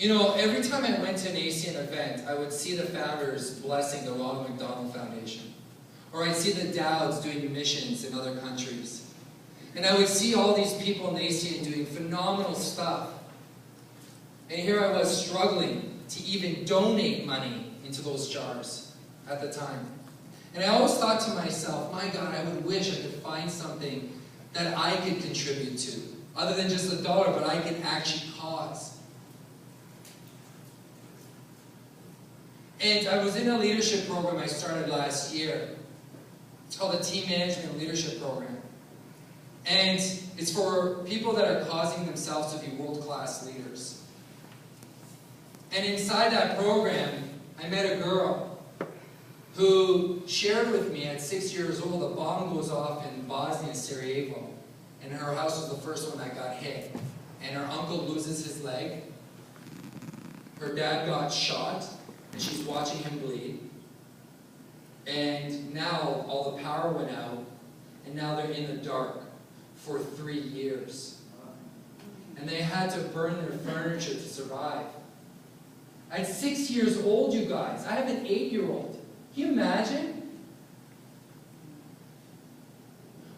You know, every time I went to an ACN event, I would see the founders blessing the Ronald McDonald Foundation. Or I'd see the Dowds doing missions in other countries. And I would see all these people in the ACN doing phenomenal stuff. And here I was struggling to even donate money into those jars at the time. And I always thought to myself, my God, I would wish I could find something that I could contribute to, other than just $1, but I could actually cause. And I was in a leadership program I started last year. It's called the Team Management Leadership Program. And it's for people that are causing themselves to be world-class leaders. And inside that program, I met a girl who shared with me at 6 years old, a bomb goes off in Bosnia, Sarajevo. And her house was the first one that got hit. And her uncle loses his leg. Her dad got shot. And she's watching him bleed. And now all the power went out. And now they're in the dark for 3 years. And they had to burn their furniture to survive. At 6 years old, you guys, I have an 8-year-old. Can you imagine?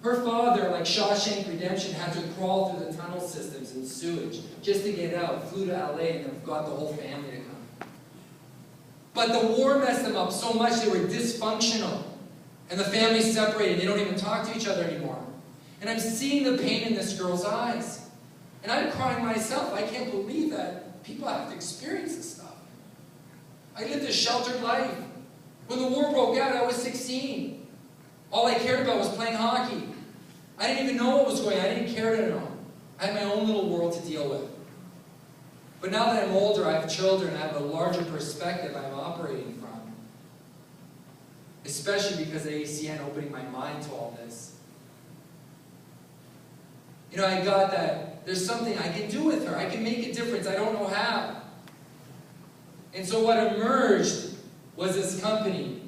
Her father, like Shawshank Redemption, had to crawl through the tunnel systems and sewage just to get out. Flew to LA and then got the whole family to come. But the war messed them up so much they were dysfunctional. And the family separated. They don't even talk to each other anymore. And I'm seeing the pain in this girl's eyes. And I'm crying myself. I can't believe that people have to experience this stuff. I lived a sheltered life. When the war broke out, I was 16. All I cared about was playing hockey. I didn't even know what was going on. I didn't care to know. I had my own little world to deal with. But now that I'm older, I have children, I have a larger perspective I'm operating from. Especially because of ACN opening my mind to all this. You know, I got that there's something I can do with her. I can make a difference. I don't know how. And so what emerged was this company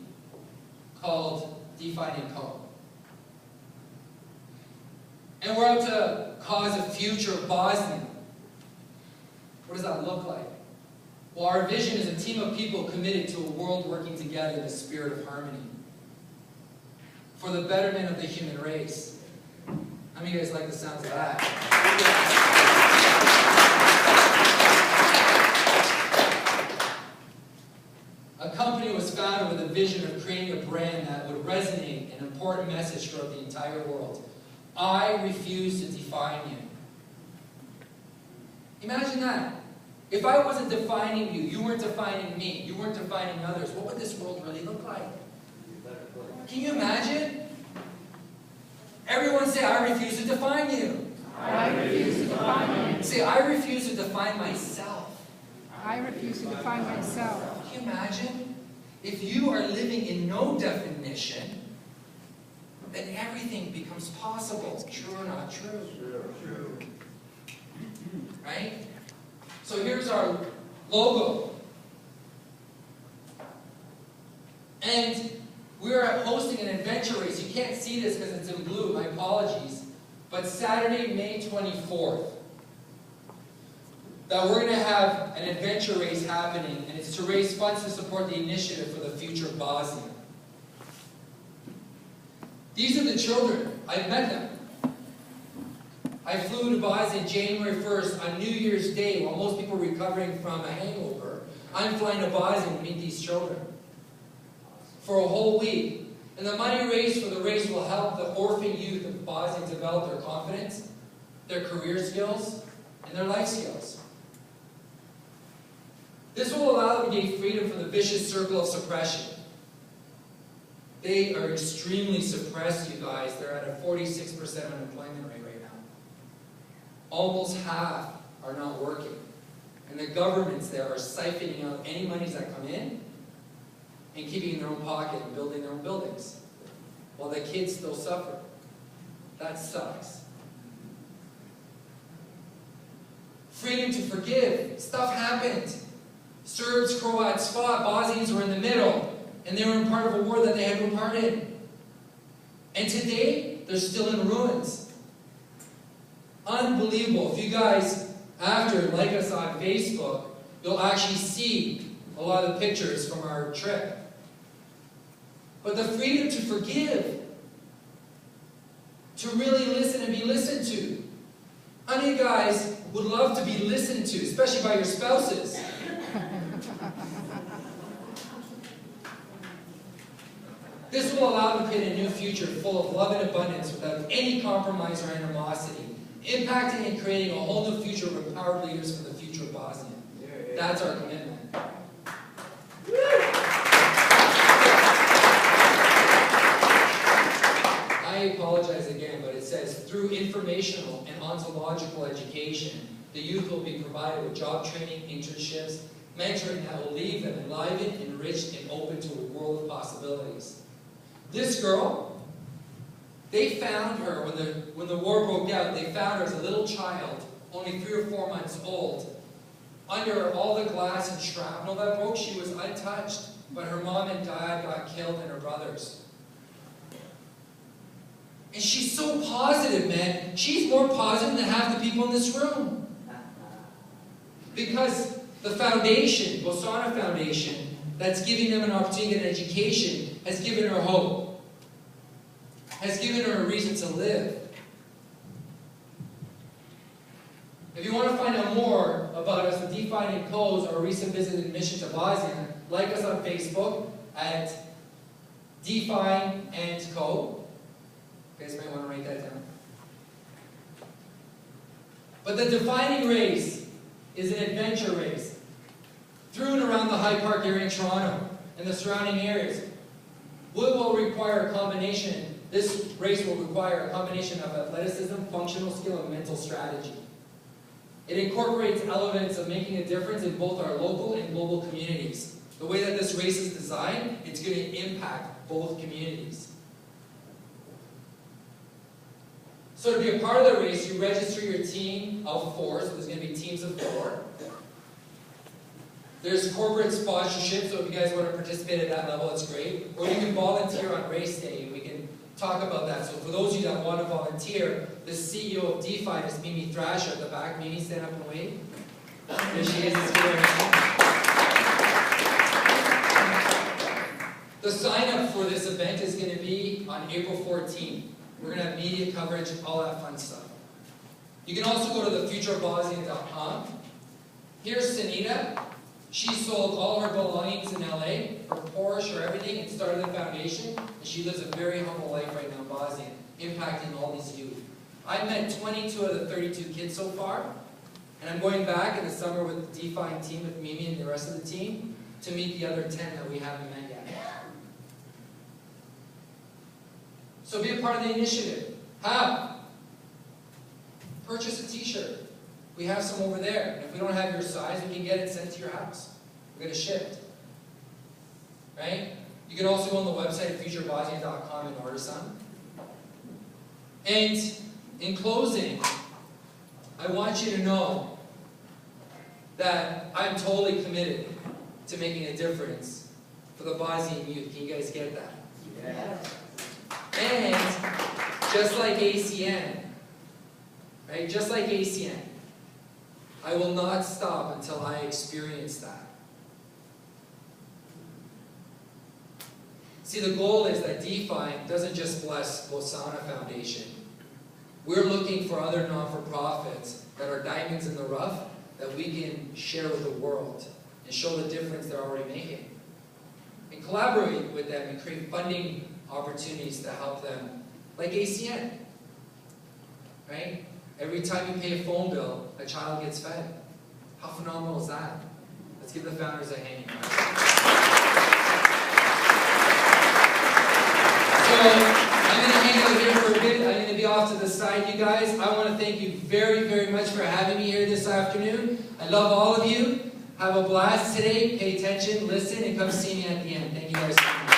called dFINE & Co. And we're out to cause a future of Bosnia. What does that look like? Well, our vision is a team of people committed to a world working together in the spirit of harmony for the betterment of the human race. How many of you guys like the sounds of that? A company was founded with a vision of creating a brand that would resonate an important message throughout the entire world. I refuse to define you. Imagine that. If I wasn't defining you, you weren't defining me, you weren't defining others, what would this world really look like? Can you imagine? Everyone say, I refuse to define you. I refuse to define you. Say, I refuse to define myself. I refuse to define myself. Can you imagine? If you are living in no definition, then everything becomes possible. True or not true? True. Right? So here's our logo. And we're hosting an adventure race. You can't see this because it's in blue, my apologies. But Saturday, May 24th, that we're going to have an adventure race happening, and it's to raise funds to support the initiative for the future of Bosnia. These are the children. I've met them. I flew to Bosnia January 1st on New Year's Day while most people were recovering from a hangover. I'm flying to Bosnia to meet these children for a whole week. And the money raised for the race will help the orphan youth of Bosnia develop their confidence, their career skills, and their life skills. This will allow them to gain freedom from the vicious circle of suppression. They are extremely suppressed, you guys. They're at a 46% unemployment rate right now. Almost half are not working. And the governments there are siphoning out any monies that come in and keeping it in their own pocket and building their own buildings. While the kids still suffer. That sucks. Freedom to forgive. Stuff happened. Serbs, Croats fought. Bosnians were in the middle. And they were in part of a war that they had no part in. And today, they're still in ruins. Unbelievable. If you guys, after, like us on Facebook, you'll actually see a lot of the pictures from our trip. But the freedom to forgive, to really listen and be listened to. How many guys would love to be listened to, especially by your spouses? This will allow them to create a new future full of love and abundance without any compromise or animosity, impacting and creating a whole new future of empowered leaders for the future of Bosnia. That's our commitment. I apologize again, but it says, through informational and ontological education, the youth will be provided with job training, internships, mentoring that will leave them enlivened, enriched, and open to a world of possibilities. This girl, they found her when the war broke out. They found her as a little child, only 3 or 4 months old. Under all the glass and shrapnel that broke, she was untouched. But her mom and dad got killed, and her brothers. And she's so positive, man. She's more positive than half the people in this room. Because the foundation, Bosana Foundation, that's giving them an opportunity to get an education, has given her hope. Has given her a reason to live. If you want to find out more about us, the dFINE and Co's, our recent visit and mission to Bosnia, like us on Facebook at dFINE and Co. You guys might want to write that down. But the defining race is an adventure race. Through and around the High Park area in Toronto and the surrounding areas. What will require a combination? This race will require a combination of athleticism, functional skill, and mental strategy. It incorporates elements of making a difference in both our local and global communities. The way that this race is designed, it's going to impact both communities. So to be a part of the race, you register your team of 4, so there's going to be teams of 4. There's corporate sponsorship, so if you guys want to participate at that level, it's great. Or you can volunteer on race day, and we can talk about that. So for those of you that want to volunteer, the CEO of dFINE is Mimi Thrasher at the back. Mimi, stand up and wave. There she is. The sign-up for this event is going to be on April 14th. We're going to have media coverage, all that fun stuff. You can also go to thefutureofbosnia.com. Here's Sunita. She sold all her belongings in LA, her Porsche, her everything, and started the foundation. And she lives a very humble life right now in Bosnia, impacting all these youth. I've met 22 of the 32 kids so far. And I'm going back in the summer with the dFINE team, with Mimi and the rest of the team, to meet the other 10 that we haven't met yet. So be a part of the initiative. How? Purchase a t-shirt. We have some over there. And if we don't have your size, we can get it sent to your house. We'll get it shipped. Right? You can also go on the website at futurebosnia.com and order some. And in closing, I want you to know that I'm totally committed to making a difference for the Bosnian youth. Can you guys get that? Yes. And just like ACN, right? Just like ACN, I will not stop until I experience that. See, the goal is that dFINE doesn't just bless Bosana Foundation. We're looking for other non-for-profits that are diamonds in the rough that we can share with the world and show the difference they're already making. And collaborate with them and create funding opportunities to help them, like ACN, right? Every time you pay a phone bill, a child gets fed. How phenomenal is that? Let's give the founders a hand. So, I'm going to hang out here for a bit. I'm going to be off to the side, you guys. I want to thank you very, very much for having me here this afternoon. I love all of you. Have a blast today. Pay attention, listen, and come see me at the end. Thank you guys so much.